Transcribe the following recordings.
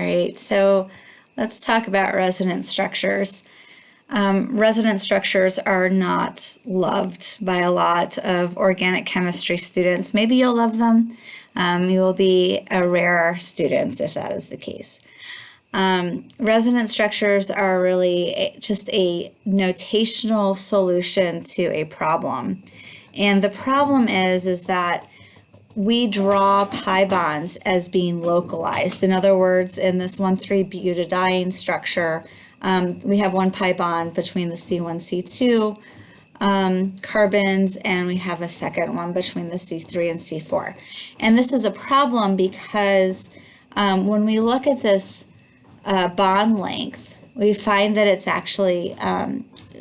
right, so let's talk about resonance structures. Resonance structures are not loved by a lot of organic chemistry students. Maybe you'll love them. You will be a rare student if that is the case. Resonance structures are really just a notational solution to a problem. And the problem is that we draw pi bonds as being localized. In other words, in this 1,3-butadiene structure, we have one pi bond between the C1, C2 carbons, and we have a second one between the C3 and C4. And this is a problem because when we look at this bond length, we find that it's actually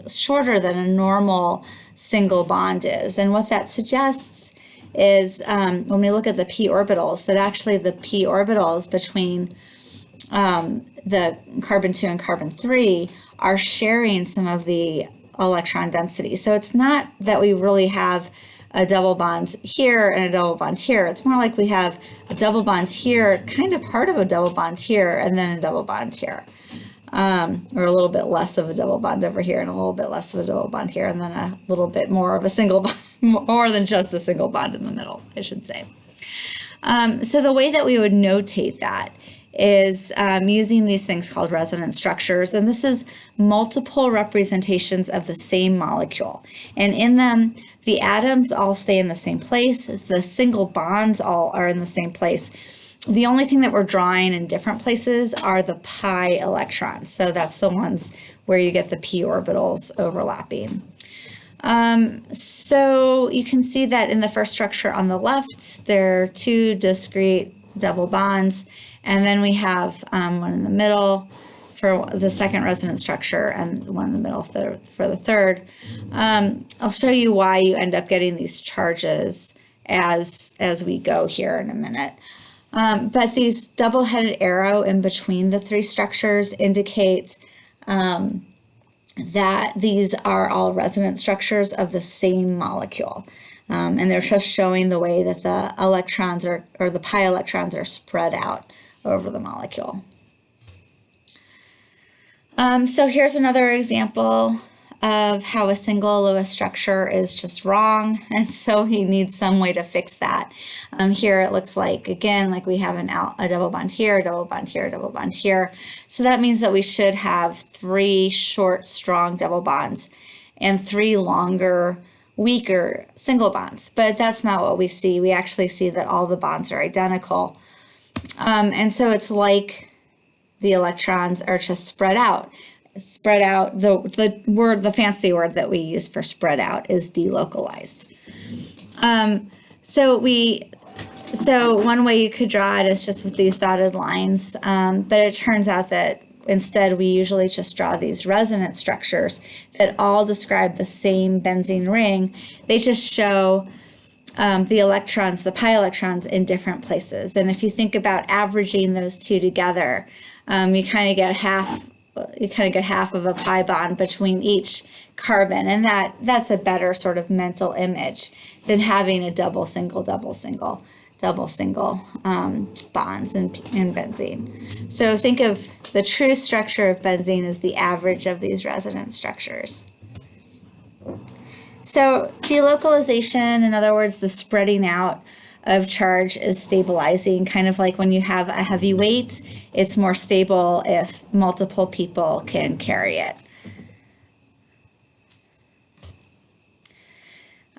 shorter than a normal single bond is. And what that suggests is when we look at the p orbitals, that actually the p orbitals between the carbon 2 and carbon 3 are sharing some of the electron density. So it's not that we really have a double bond here and a double bond here. It's more like we have a double bond here, kind of part of a double bond here, and then a double bond here. Or a little bit less of a double bond over here and a little bit less of a double bond here, and then a little bit more of a single bond, more than just a single bond in the middle, I should say. So the way that we would notate that is using these things called resonance structures, and this is multiple representations of the same molecule. And in them, the atoms all stay in the same place, as the single bonds all are in the same place. The only thing that we're drawing in different places are the pi electrons. So that's the ones where you get the p orbitals overlapping. So you can see that in the first structure on the left, there are two discrete double bonds, and then we have one in the middle for the second resonance structure and one in the middle for the third. I'll show you why you end up getting these charges as we go here in a minute. But these double-headed arrow in between the three structures indicate that these are all resonance structures of the same molecule. And they're just showing the way that the electrons or the pi electrons are spread out over the molecule. So here's another example of how a single Lewis structure is just wrong, and so he needs some way to fix that. Here it looks like, again, like we have a double bond here, a double bond here, a double bond here. So that means that we should have 3 short, strong double bonds and 3 longer, weaker single bonds. But that's not what we see. We actually see that all the bonds are identical. And so it's like the electrons are just spread out. Spread out, the fancy word that we use for spread out is delocalized. So one way you could draw it is just with these dotted lines, but it turns out that instead we usually just draw these resonance structures that all describe the same benzene ring. They just show the electrons, the pi electrons, in different places. And if you think about averaging those two together, you kind of get half of a pi bond between each carbon, and that's a better sort of mental image than having a double single bonds in benzene. So think of the true structure of benzene as the average of these resonance structures. So delocalization, in other words, the spreading out of charge, is stabilizing, kind of like when you have a heavy weight, it's more stable if multiple people can carry it.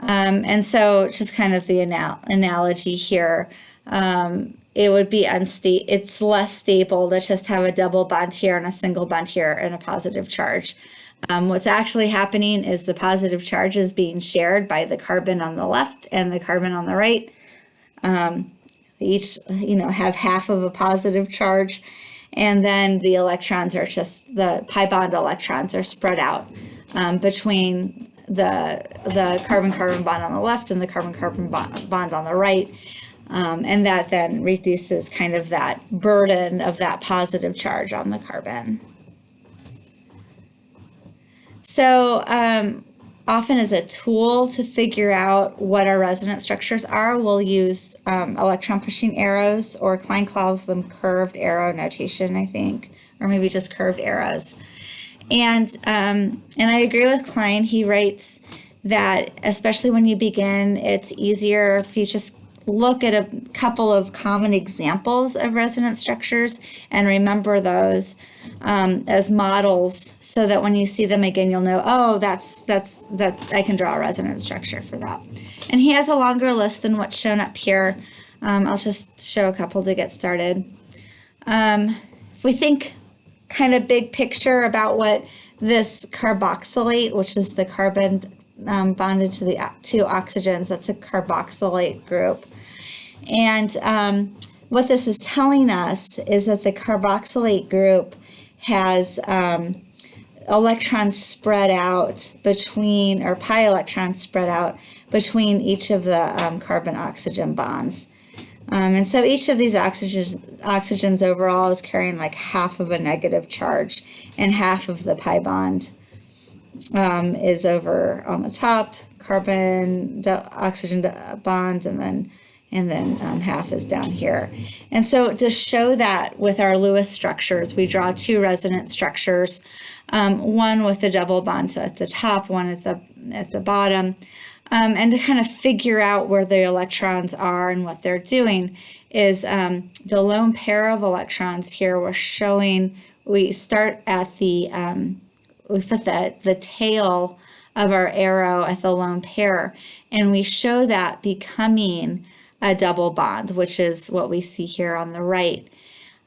And so just kind of the analogy here, it would be unstable. It's less stable to just have a double bond here and a single bond here and a positive charge. What's actually happening is the positive charge is being shared by the carbon on the left and the carbon on the right. They each, have half of a positive charge, and then the electrons are just, the pi bond electrons are spread out between the carbon-carbon bond on the left and the carbon-carbon bond on the right, and that then reduces kind of that burden of that positive charge on the carbon. So often as a tool to figure out what our resonance structures are, we'll use electron pushing arrows, or Klein calls them curved arrow notation, I think, or maybe just curved arrows. And I agree with Klein. He writes that especially when you begin, it's easier if you just look at a couple of common examples of resonance structures and remember those as models, so that when you see them again, you'll know, oh, that I can draw a resonance structure for that. And he has a longer list than what's shown up here. I'll just show a couple to get started. If we think kind of big picture about what this carboxylate, which is the carbon bonded to the two oxygens, that's a carboxylate group. And what this is telling us is that the carboxylate group has electrons spread out between, or pi electrons spread out between each of the carbon-oxygen bonds. And so each of these oxygens overall is carrying like half of a negative charge, and half of the pi bond is over on the top, carbon oxygen bonds, and then half is down here. And so to show that with our Lewis structures, we draw two resonance structures, one with a double bond at the top, one at the bottom. And to kind of figure out where the electrons are and what they're doing is the lone pair of electrons here. We're showing, we start at the, we put the tail of our arrow at the lone pair, and we show that becoming a double bond, which is what we see here on the right.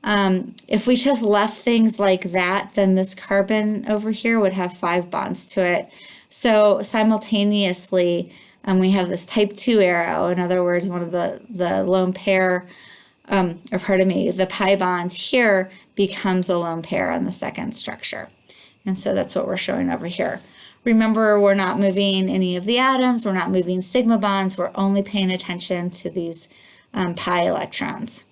If we just left things like that, then this carbon over here would have 5 bonds to it. So simultaneously, we have this type 2 arrow. In other words, one of the lone pair, the pi bond here becomes a lone pair on the second structure. And so that's what we're showing over here. Remember, we're not moving any of the atoms. We're not moving sigma bonds. We're only paying attention to these pi electrons.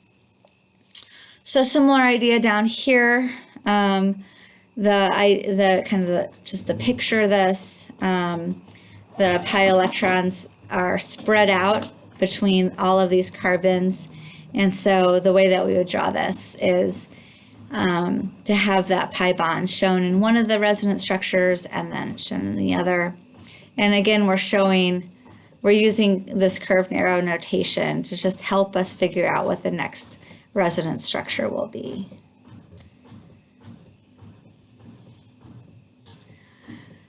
So similar idea down here. Just to picture this, the pi electrons are spread out between all of these carbons, and so the way that we would draw this is to have that pi bond shown in one of the resonance structures and then shown in the other. And again, we're using this curved arrow notation to just help us figure out what the next resonance structure will be.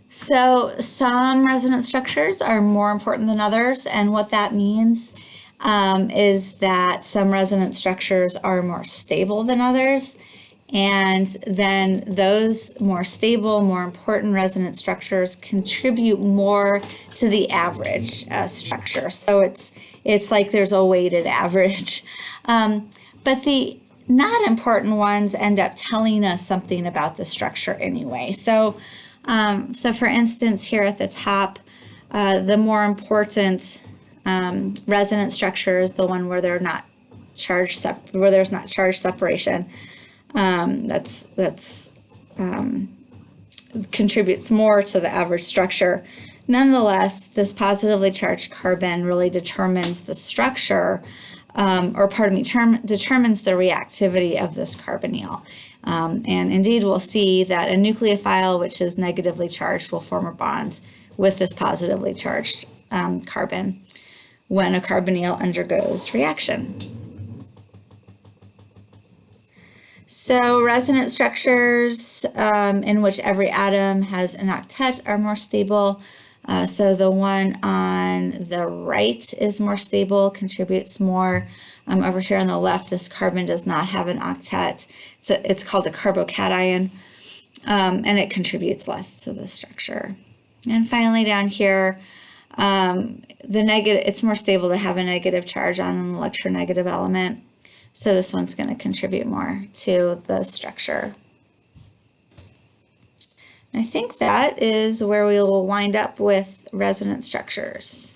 So some resonance structures are more important than others, and what that means is that some resonance structures are more stable than others, and then those more stable, more important resonance structures contribute more to the average structure. So it's like there's a weighted average. But the not important ones end up telling us something about the structure anyway. So for instance, here at the top, the more important resonance structure is the one where there's not charge separation. That's contributes more to the average structure. Nonetheless, this positively charged carbon really determines the structure, determines the reactivity of this carbonyl. And indeed, we'll see that a nucleophile, which is negatively charged, will form a bond with this positively charged carbon when a carbonyl undergoes reaction. So resonance structures in which every atom has an octet are more stable. So the one on the right is more stable, contributes more. Over here on the left, this carbon does not have an octet. So it's called a carbocation, and it contributes less to the structure. And finally down here, it's more stable to have a negative charge on an electronegative element. So this one's going to contribute more to the structure. I think that is where we will wind up with resonance structures.